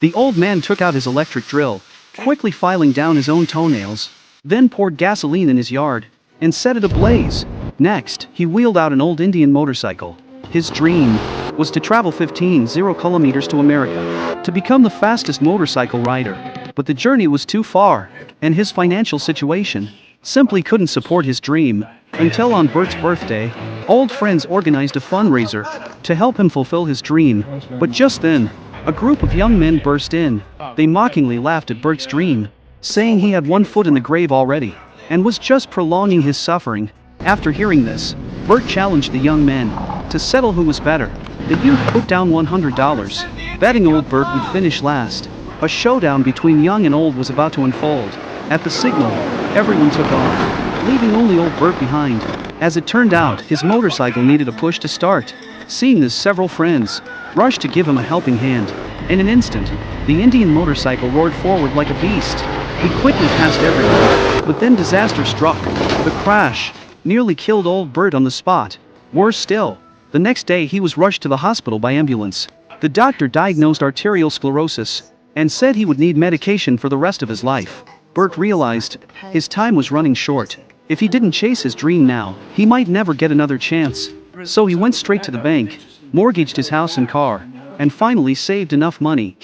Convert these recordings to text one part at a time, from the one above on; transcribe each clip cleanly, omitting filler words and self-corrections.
The old man took out his electric drill, quickly filing down his own toenails, then poured gasoline in his yard and set it ablaze. Next, he wheeled out an old Indian motorcycle. His dream was to travel 15 kilometers to America, to become the fastest motorcycle rider. But the journey was too far, and his financial situation simply couldn't support his dream. Until on Bert's birthday, old friends organized a fundraiser to help him fulfill his dream. But just then, a group of young men burst in. They mockingly laughed at Bert's dream, saying he had one foot in the grave already, and was just prolonging his suffering. After hearing this, Bert challenged the young men to settle who was better. The youth put down $100, betting old Bert would finish last. A showdown between young and old was about to unfold. At the signal, everyone took off, leaving only old Bert behind. As it turned out, his motorcycle needed a push to start. Seeing this, several friends rushed to give him a helping hand. In an instant, the Indian motorcycle roared forward like a beast. He quickly passed everyone, but then disaster struck. The crash nearly killed old Bert on the spot. Worse still, the next day he was rushed to the hospital by ambulance. The doctor diagnosed arterial sclerosis and said he would need medication for the rest of his life. Bert realized his time was running short. If he didn't chase his dream now, he might never get another chance. So he went straight to the bank, mortgaged his house and car, and finally saved enough money.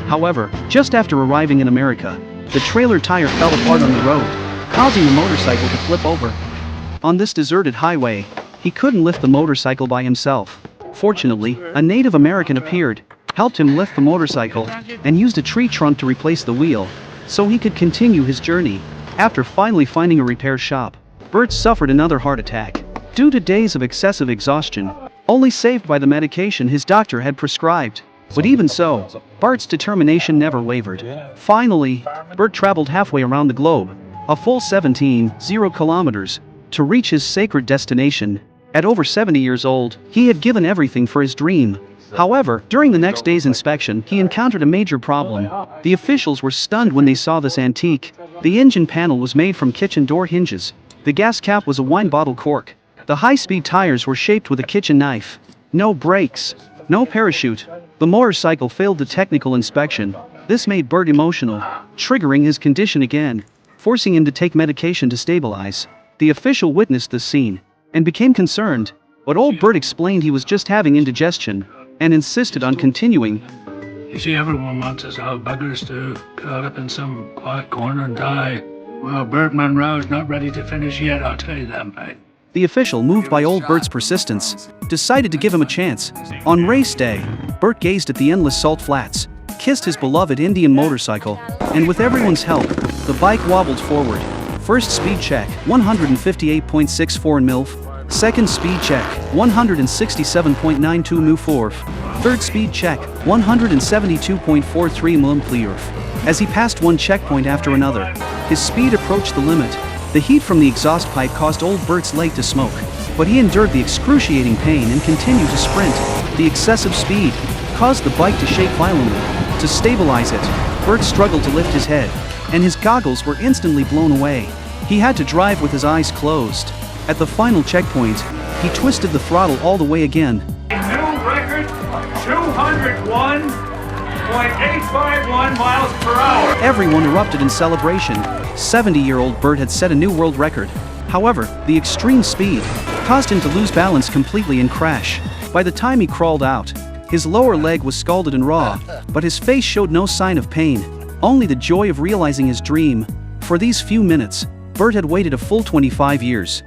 However, just after arriving in America, the trailer tire fell apart on the road, causing the motorcycle to flip over. On this deserted highway, he couldn't lift the motorcycle by himself. Fortunately, a Native American appeared, helped him lift the motorcycle, and used a tree trunk to replace the wheel, so he could continue his journey. After finally finding a repair shop, Bert suffered another heart attack, due to days of excessive exhaustion, only saved by the medication his doctor had prescribed. But even so, Bert's determination never wavered. Finally, Bert traveled halfway around the globe, a full 17 kilometers, to reach his sacred destination. At over 70 years old, he had given everything for his dream. However, during the next day's inspection, he encountered a major problem. The officials were stunned when they saw this antique. The engine panel was made from kitchen door hinges. The gas cap was a wine bottle cork. The high-speed tires were shaped with a kitchen knife. No brakes, no parachute. The motorcycle failed the technical inspection. This made Bert emotional, triggering his condition again, forcing him to take medication to stabilize. The official witnessed this scene and became concerned, but old Bert explained he was just having indigestion and insisted on continuing. You see, everyone wants us old buggers to curl up in some quiet corner and die. Well, Bert Monroe's not ready to finish yet, I'll tell you that, mate. The official, moved by old Bert's persistence, decided to give him a chance. On race day, Bert gazed at the endless salt flats, kissed his beloved Indian motorcycle, and with everyone's help, the bike wobbled forward. First speed check, 158.64 mil/. Second speed check, 167.92 mil/. Third speed check, 172.43 mil/. As he passed one checkpoint after another, his speed approached the limit. The heat from the exhaust pipe caused old Bert's leg to smoke, but he endured the excruciating pain and continued to sprint. The excessive speed caused the bike to shake violently. To stabilize it, Bert struggled to lift his head, and his goggles were instantly blown away. He had to drive with his eyes closed. At the final checkpoint, he twisted the throttle all the way again. A new record, 201.851 miles per hour. Everyone erupted in celebration. 70-year-old Bert had set a new world record. However, the extreme speed caused him to lose balance completely and crash. By the time he crawled out, his lower leg was scalded and raw, but his face showed no sign of pain, only the joy of realizing his dream. For these few minutes, Bert had waited a full 25 years.